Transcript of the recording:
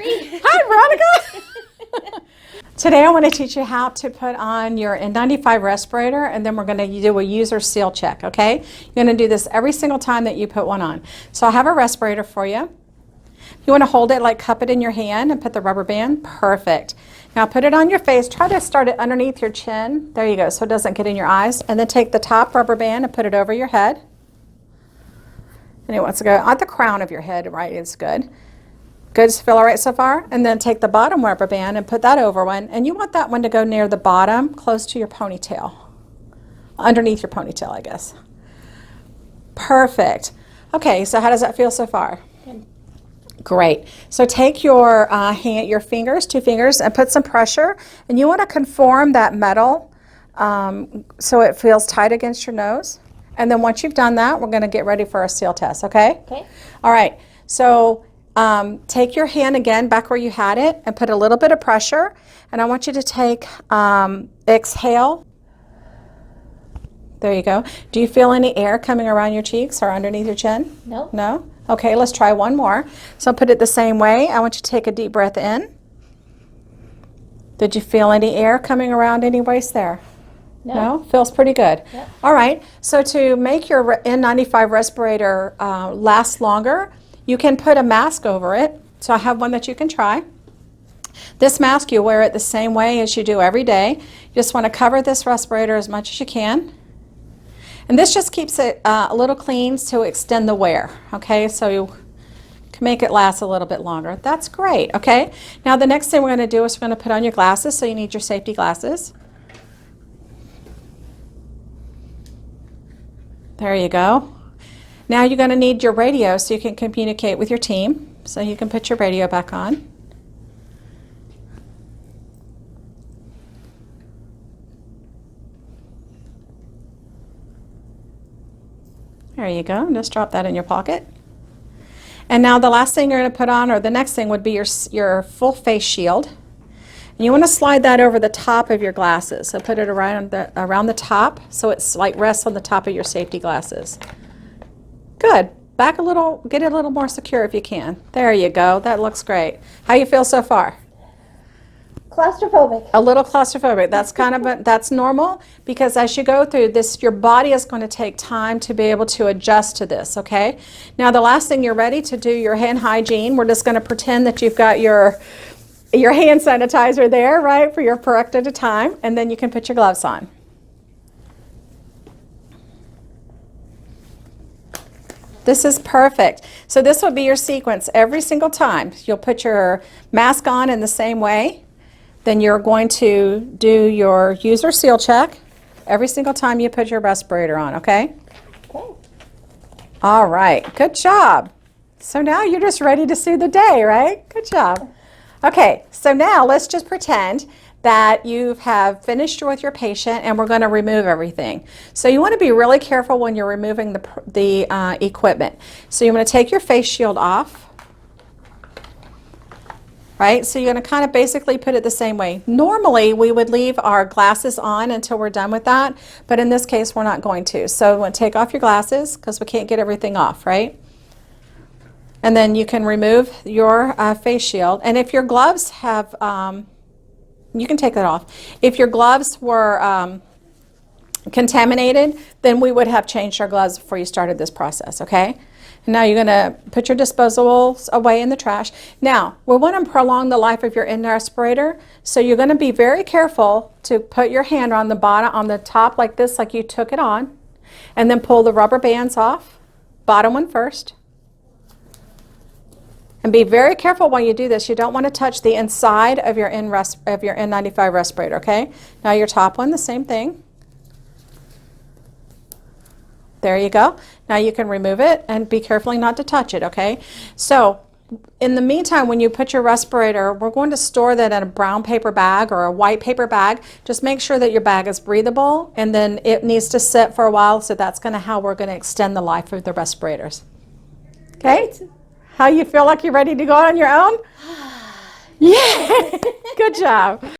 Sherrie. Hi, Veronica. Today I want to teach you how to put on your N95 respirator, and then we're going to do a user seal check, okay? You're going to do this every single time that you put one on. So I have a respirator for you. You want to hold it, like cup it in your hand and put the rubber band. Perfect. Now put it on your face. Try to start it underneath your chin. There you go, so it doesn't get in your eyes. And then take the top rubber band and put it over your head. And it wants to go at the crown of your head, right? It's good. Good, does it feel all right so far? And then take the bottom rubber band and put that over one. And you want that one to go near the bottom, close to your ponytail. Underneath your ponytail, I guess. Perfect. Okay, so how does that feel so far? Good. Great. So take your your fingers, 2 fingers, and put some pressure. And you want to conform that metal so it feels tight against your nose. And then once you've done that, we're going to get ready for our seal test, okay? Okay. All right. So take your hand again back where you had it and put a little bit of pressure. And I want you to take, exhale. There you go. Do you feel any air coming around your cheeks or underneath your chin? No. No? Okay, let's try one more. So put it the same way. I want you to take a deep breath in. Did you feel any air coming around any waist there? No? Feels pretty good. Yep. All right, so to make your N95 respirator last longer, you can put a mask over it. So I have one that you can try. This mask, you wear it the same way as you do every day. You just want to cover this respirator as much as you can. And this just keeps it a little clean to extend the wear, okay? So you can make it last a little bit longer. That's great, okay? Now the next thing we're going to do is we're going to put on your glasses, so you need your safety glasses. There you go. Now you're going to need your radio so you can communicate with your team. So you can put your radio back on. There you go. Just drop that in your pocket. And now the last thing you're going to put on, or the next thing, would be your full face shield. And you want to slide that over the top of your glasses. So put it around the top so it's like rests on the top of your safety glasses. Good. Back a little, get it a little more secure if you can. There you go. That looks great. How you feel so far? Claustrophobic. A little claustrophobic. That's kind of that's normal, because as you go through this, your body is going to take time to be able to adjust to this, okay? Now the last thing, you're ready to do your hand hygiene. We're just going to pretend that you've got your hand sanitizer there, right, for your corrected time, and then you can put your gloves on. This is perfect. So this will be your sequence every single time. You'll put your mask on in the same way. Then you're going to do your user seal check every single time you put your respirator on, okay? Okay. All right, good job. So now you're just ready to see the day, right? Good job. Okay, so now let's just pretend that you have finished with your patient and we're going to remove everything. So you want to be really careful when you're removing the equipment. So you're going to take your face shield off. Right? So you're going to kind of basically put it the same way. Normally, we would leave our glasses on until we're done with that, but in this case, we're not going to. So you want to take off your glasses because we can't get everything off, right? And then you can remove your face shield. And if your gloves have, you can take that off. If your gloves were contaminated, then we would have changed our gloves before you started this process, okay? And now you're going to put your disposables away in the trash. Now, we want to prolong the life of your respirator, so you're going to be very careful to put your hand on the bottom, on the top like this, like you took it on, and then pull the rubber bands off, bottom one first. And be very careful while you do this. You don't want to touch the inside of your N95 respirator, okay? Now your top one, the same thing. There you go. Now you can remove it and be careful not to touch it, okay? So in the meantime, when you put your respirator, we're going to store that in a brown paper bag or a white paper bag. Just make sure that your bag is breathable, and then it needs to sit for a while, so that's how we're going to extend the life of the respirators. Okay? Great. How you feel like you're ready to go on your own? Yeah. Good job.